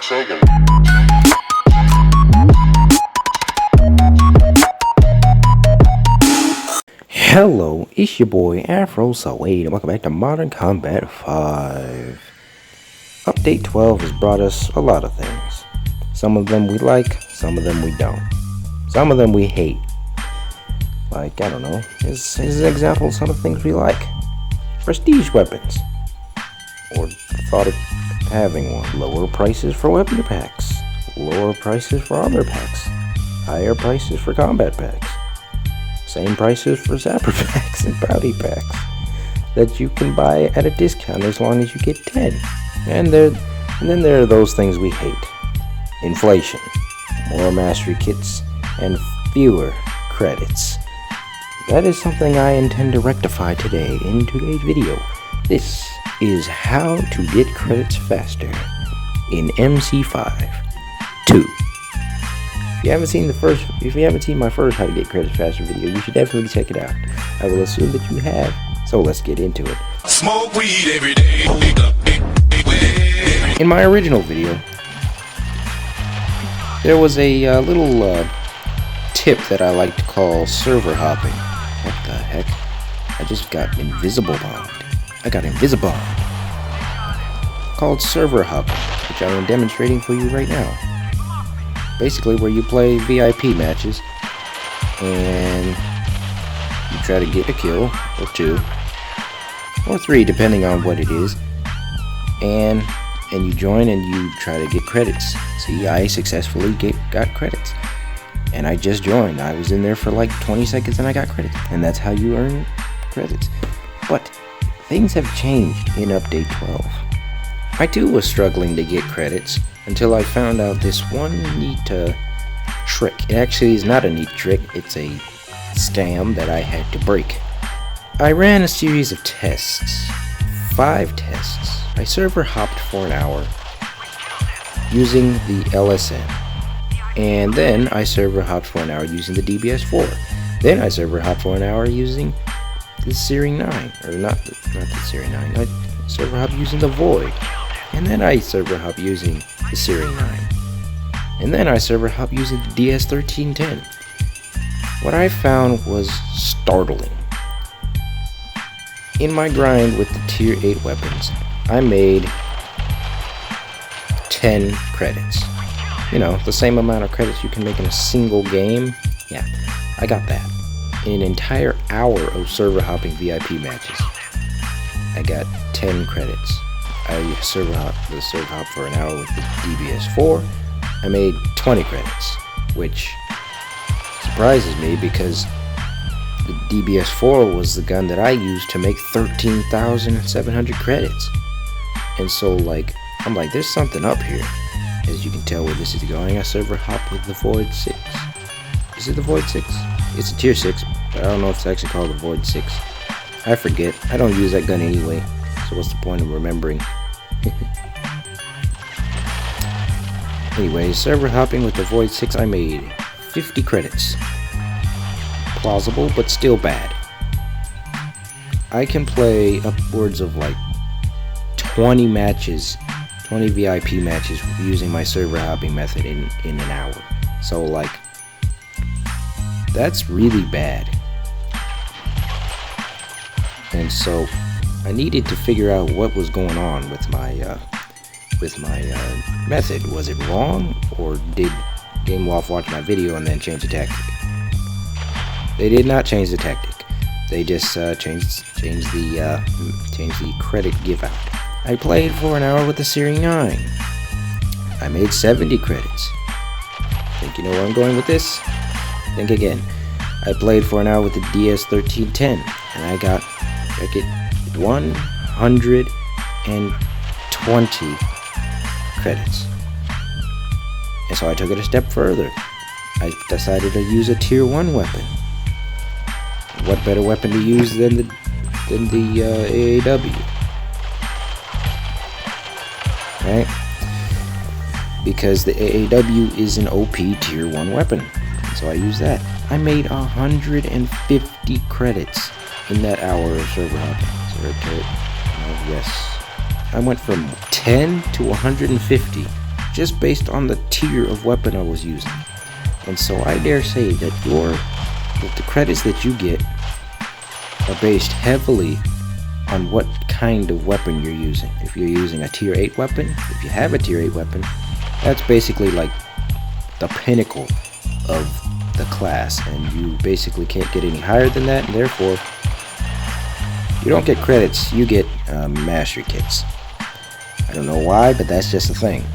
Sega. Hello, it's your boy AfroSuede, and welcome back to Modern Combat 5. Update 12 has brought us a lot of things. Some of them we like, some of them we don't. Some of them we hate. Like, I don't know, here's an example of some of the things we like. Prestige weapons. Or thought of having one. Lower prices for weapon packs. Lower prices for armor packs. Higher prices for combat packs. Same prices for zapper packs and bounty packs that you can buy at a discount as long as you get 10. And then there are those things we hate. Inflation, more mastery kits, and fewer credits. That is something I intend to rectify today in today's video. This is how to get credits faster in MC5 2. If you haven't seen my first how to get credits faster video, you should definitely check it out. I will assume that you have, so let's get into it. Smoke weed every day. In my original video, there was a little tip that I like to call server hopping. What the heck? I just got invisible bombed. I got invisible bombed. Called server hopping, which I am demonstrating for you right now. Basically where you play VIP matches and you try to get a kill or 2 or 3 depending on what it is, and you join and you try to get credits. See, I successfully got credits, and I just joined. I was in there for like 20 seconds and I got credits, and that's how you earn credits. But things have changed in update 12. I too was struggling to get credits until I found out this one neat trick. It actually is not a neat trick, it's a scam that I had to break. I ran a series of tests, 5 tests. I server hopped for an hour using the LSN, and then I server hopped for an hour using the DBS4. Then I server hopped for an hour using the Searing 9, or not the Searing 9. I server hopped using the Void, and then I server hop using the Searing 9. And then I server hop using the DS1310. What I found was startling. In my grind with the tier 8 weapons, I made 10 credits. You know, the same amount of credits you can make in a single game. Yeah, I got that. In an entire hour of server hopping VIP matches, I got 10 credits. I server hop for an hour with the DBS4. I made 20 credits, which surprises me because the DBS4 was the gun that I used to make 13,700 credits. And so, I'm like, there's something up here. As you can tell where this is going, I server hop with the Void 6. Is it the Void 6? It's a tier 6, but I don't know if it's actually called the Void 6. I forget. I don't use that gun anyway. So what's the point of remembering? Anyway, server hopping with the Void 6, I made 50 credits. Plausible, but still bad. I can play upwards of 20 matches, 20 VIP matches using my server hopping method in an hour. So that's really bad. And so I needed to figure out what was going on with my method. Was it wrong, or did GameLoft watch my video and then change the tactic? They did not change the tactic. They just changed the credit give out. I played for an hour with the Searing 9. I made 70 credits. Think you know where I'm going with this? Think again. I played for an hour with the DS1310, and I got 120 credits. And so I took it a step further. I decided to use a tier 1 weapon. What better weapon to use than the AAW? Right? Because the AAW is an OP tier 1 weapon. So I used that. I made 150 credits in that hour of server hopping. Yes. I went from 10 to 150 just based on the tier of weapon I was using. And so I dare say that the credits that you get are based heavily on what kind of weapon you're using. If you're using a tier 8 weapon, if you have a tier 8 weapon, that's basically like the pinnacle of the class, and you basically can't get any higher than that, and therefore you don't get credits, you get mastery kits. I don't know why, but that's just a thing.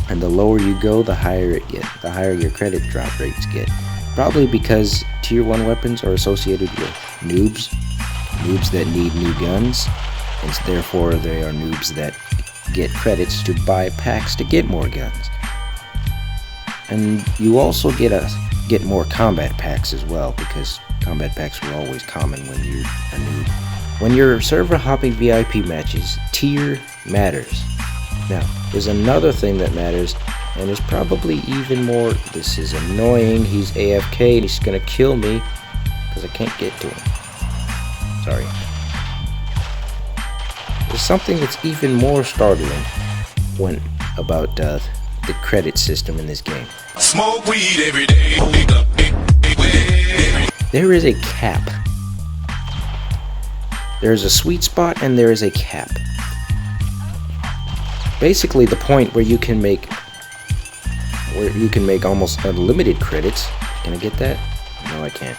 And the lower you go, the higher your credit drop rates get. Probably because tier 1 weapons are associated with noobs that need new guns, and therefore they are noobs that get credits to buy packs to get more guns. And you also get more combat packs as well, because combat packs were always common when you're a noob. When you're server hopping VIP matches, tier matters. Now, there's another thing that matters, and there's probably even more. This is annoying. He's AFK and he's gonna kill me because I can't get to him. Sorry. There's something that's even more startling about the credit system in this game. Smoke weed every day. There is a cap. There is a sweet spot and there is a cap. Basically, the point where you can make almost unlimited credits. Can I get that? No, I can't.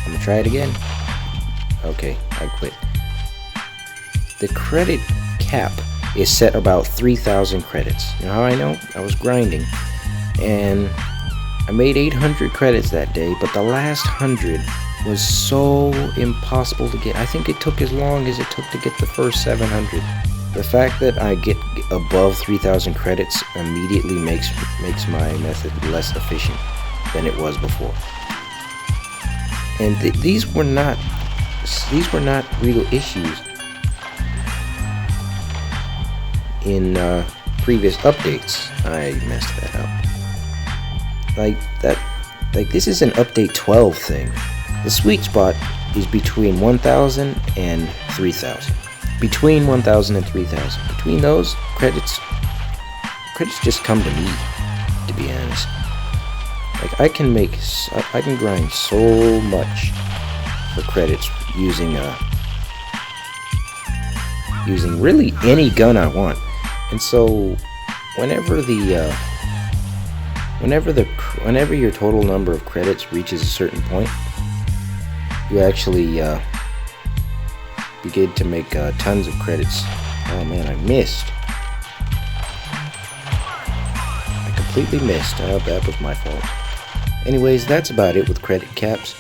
I'm gonna try it again. Okay, I quit. The credit cap is set about 3,000 credits. You know how I know? I was grinding, and I made 800 credits that day, but the last 100 was so impossible to get. I think it took as long as it took to get the first 700. The fact that I get above 3,000 credits immediately makes my method less efficient than it was before. And these were not real issues in previous updates. I messed that up. Like this is an update 12 thing. The sweet spot is between 1,000 and 3,000. Between 1,000 and 3,000. Between those, credits just come to me, to be honest. Like I can grind so much for credits using really any gun I want. And so whenever your total number of credits reaches a certain point, you actually begin to make tons of credits. Oh man, I missed. I completely missed. That was my fault. Anyways, that's about it with credit caps.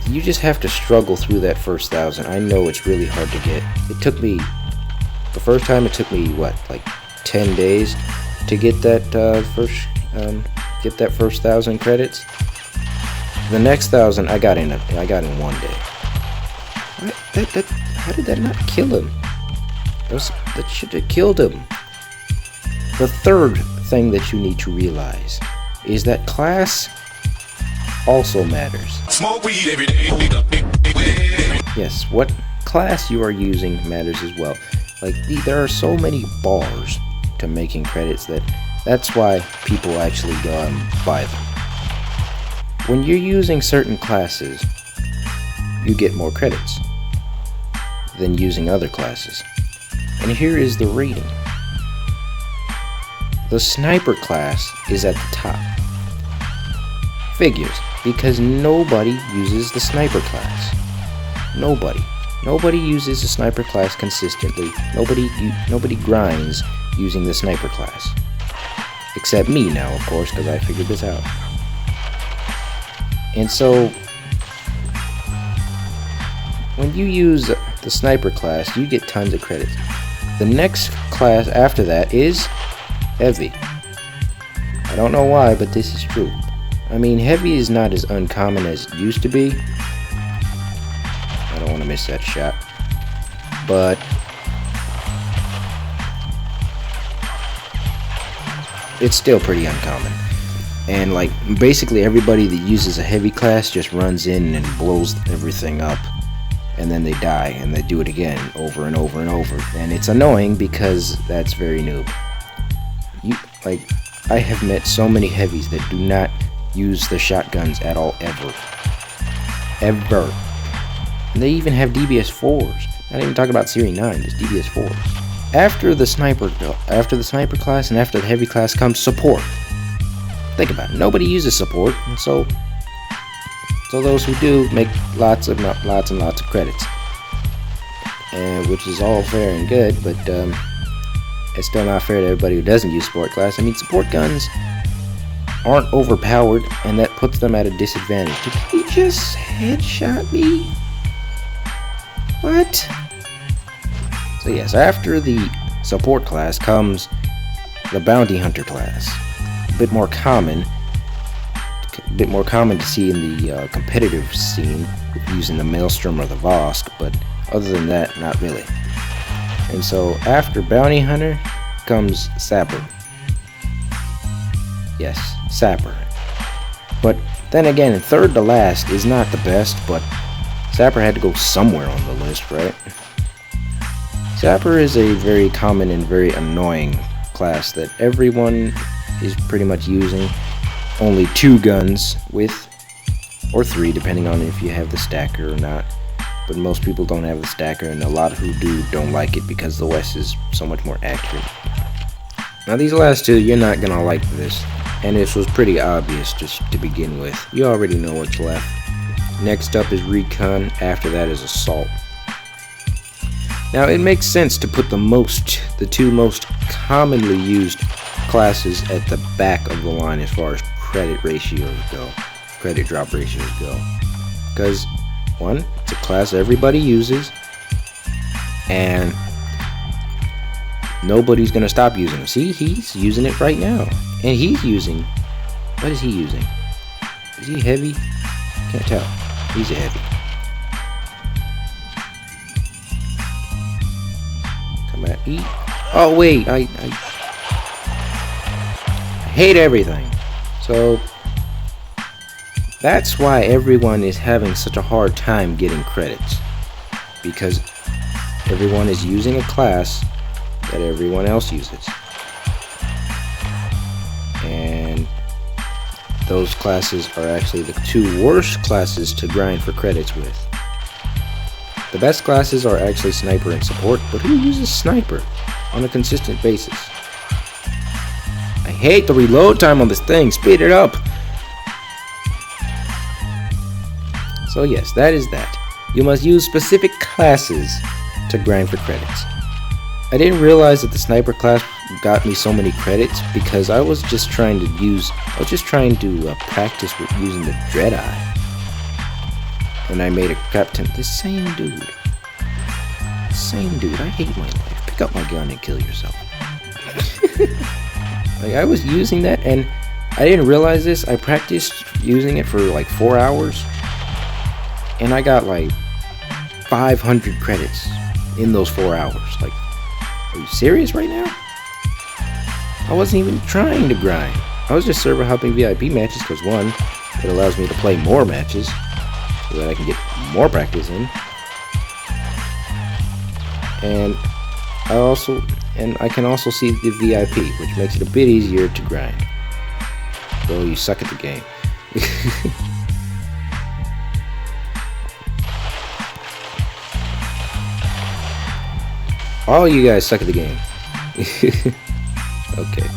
You just have to struggle through that first 1,000. I know it's really hard to get. The first time it took me like 10 days to get that first 1,000 credits. The next 1,000 I got in 1 day. How did that not kill him? That should have killed him. The third thing that you need to realize is that class also matters. Smoke weed every day. Yes, what class you are using matters as well. Like there are so many bars to making credits that's why people actually go out and buy them. When you're using certain classes, you get more credits than using other classes. And here is the rating. The sniper class is at the top. Figures, because nobody uses the sniper class. Nobody uses the sniper class consistently. Nobody grinds using the sniper class. Except me now, of course, because I figured this out. And so, when you use the sniper class, you get tons of credits. The next class after that is heavy. I don't know why, but this is true. I mean, heavy is not as uncommon as it used to be. I don't want to miss that shot. But it's still pretty uncommon. And like basically everybody that uses a heavy class just runs in and blows everything up. And then they die and they do it again over and over and over. And it's annoying because that's very noob. Like, I have met so many heavies that do not use the shotguns at all, ever. Ever. And they even have DBS4s. Not even talking about Series 9, just DBS4s. After the sniper class and after the heavy class comes support. Think about it. Nobody uses support, and so those who do make lots and lots of credits, and which is all fair and good, but it's still not fair to everybody who doesn't use support class. I mean, support guns aren't overpowered, and that puts them at a disadvantage. Did he just headshot me? What? So yes, after the support class comes the bounty hunter class. A bit more common to see in the competitive scene using the Maelstrom or the Vosk, but other than that, not really. And so after bounty hunter comes sapper. Yes, sapper. But then again, third to last is not the best, but sapper had to go somewhere on the list, right? Sapper is a very common and very annoying class that everyone is pretty much using. Only 2 guns with, or 3 depending on if you have the stacker or not. But most people don't have the stacker, and a lot who do don't like it because the West is so much more accurate. Now these last 2, you're not gonna like this, and this was pretty obvious just to begin with. You already know what's left. Next up is recon, after that is assault. Now it makes sense to put the 2 most commonly used classes at the back of the line as far as credit drop ratios go. Because 1, it's a class everybody uses, and nobody's gonna stop using it. See, he's using it right now, and he's using. What is he using? Is he heavy? Can't tell. He's a heavy. Come at E. Oh wait, I hate everything. So that's why everyone is having such a hard time getting credits, because everyone is using a class that everyone else uses, and those classes are actually the 2 worst classes to grind for credits with. The best classes are actually sniper and support, but who uses sniper on a consistent basis? I hate the reload time on this thing. Speed it up. So yes, that is that. You must use specific classes to grind for credits. I didn't realize that the sniper class got me so many credits because I was just trying to practice with using the Dread Eye. And I made a captain. The same dude. I hate my life. Pick up my gun and kill yourself. Like, I was using that, and I didn't realize this. I practiced using it for like 4 hours, and I got like 500 credits in those 4 hours. Like, are you serious right now? I wasn't even trying to grind. I was just server hopping VIP matches because 1, it allows me to play more matches so that I can get more practice in, and I can also see the VIP, which makes it a bit easier to grind. Though you suck at the game. All you guys suck at the game. Okay.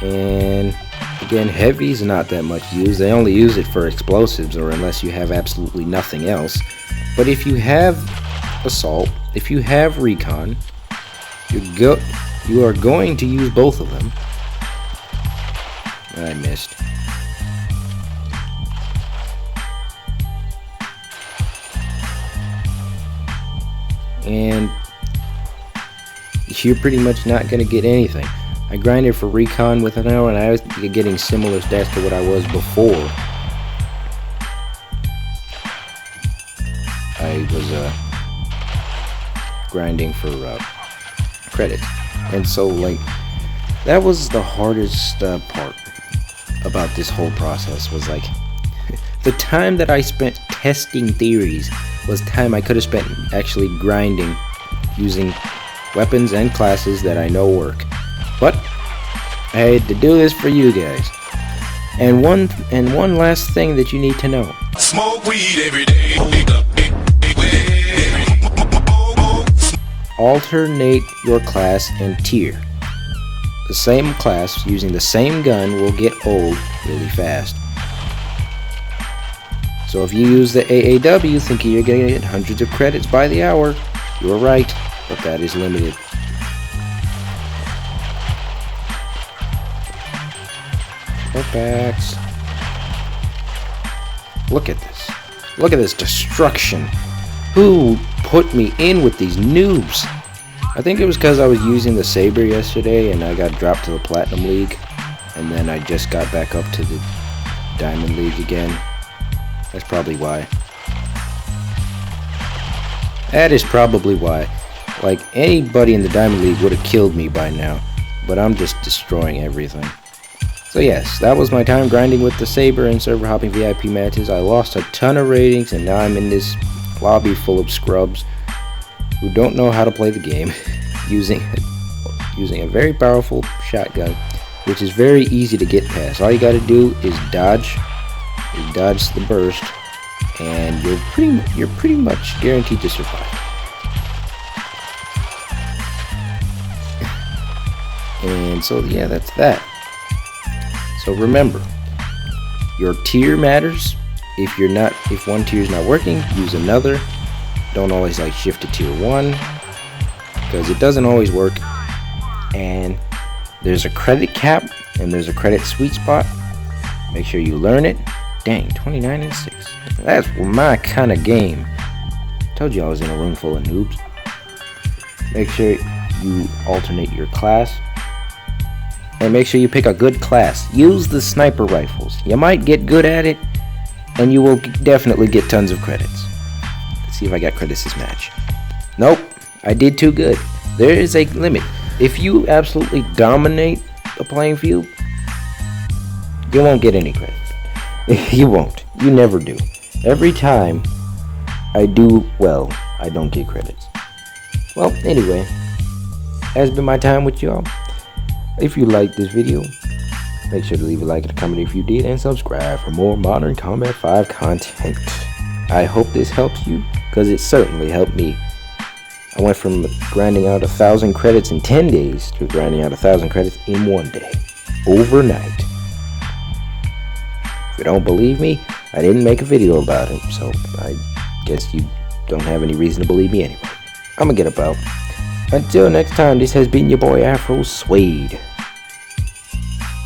And again, heavy's not that much used. They only use it for explosives, or unless you have absolutely nothing else. But if you have assault, if you have recon, you are going to use both of them. I missed. And you're pretty much not going to get anything. I grinded for recon with an hour, and I was getting similar stats to what I was before. I was grinding for credits, and so like that was the hardest part about this whole process. Was like the time that I spent testing theories was time I could have spent actually grinding using weapons and classes that I know work. But I had to do this for you guys. And one last thing that you need to know. Smoke weed every day. Alternate your class and tier. The same class using the same gun will get old really fast. So if you use the AAW thinking you're going to get hundreds of credits by the hour, you're right, but that is limited. Packs. Look at this. Look at this destruction. Who put me in with these noobs? I think it was because I was using the Saber yesterday and I got dropped to the Platinum League. And then I just got back up to the Diamond League again. That's probably why. That is probably why. Like, anybody in the Diamond League would have killed me by now. But I'm just destroying everything. So yes, that was my time grinding with the Saber and server hopping VIP matches. I lost a ton of ratings and now I'm in this lobby full of scrubs who don't know how to play the game using a very powerful shotgun, which is very easy to get past. All you gotta do is dodge the burst and you're pretty much guaranteed to survive. And so yeah, that's that. So remember, your tier matters. If one tier is not working, use another. Don't always like shift to tier 1 because it doesn't always work. And there's a credit cap and there's a credit sweet spot. Make sure you learn it. Dang, 29 and 6. That's my kind of game. Told you I was in a room full of noobs. Make sure you alternate your class. And make sure you pick a good class. Use the sniper rifles. You might get good at it, and you will definitely get tons of credits. Let's see if I got credits this match. Nope, I did too good. There is a limit. If you absolutely dominate the playing field, you won't get any credit. You won't. You never do. Every time I do well, I don't get credits. Well, anyway, has been my time with y'all. If you liked this video, make sure to leave a like and a comment if you did, and subscribe for more Modern Combat 5 content. I hope this helps you, because it certainly helped me. I went from grinding out 1,000 credits in 10 days to grinding out 1,000 credits in 1 day. Overnight. If you don't believe me, I didn't make a video about it, so I guess you don't have any reason to believe me anyway. I'm gonna get about. Until next time, this has been your boy AfroSuede.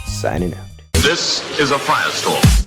Signing out. This is a firestorm.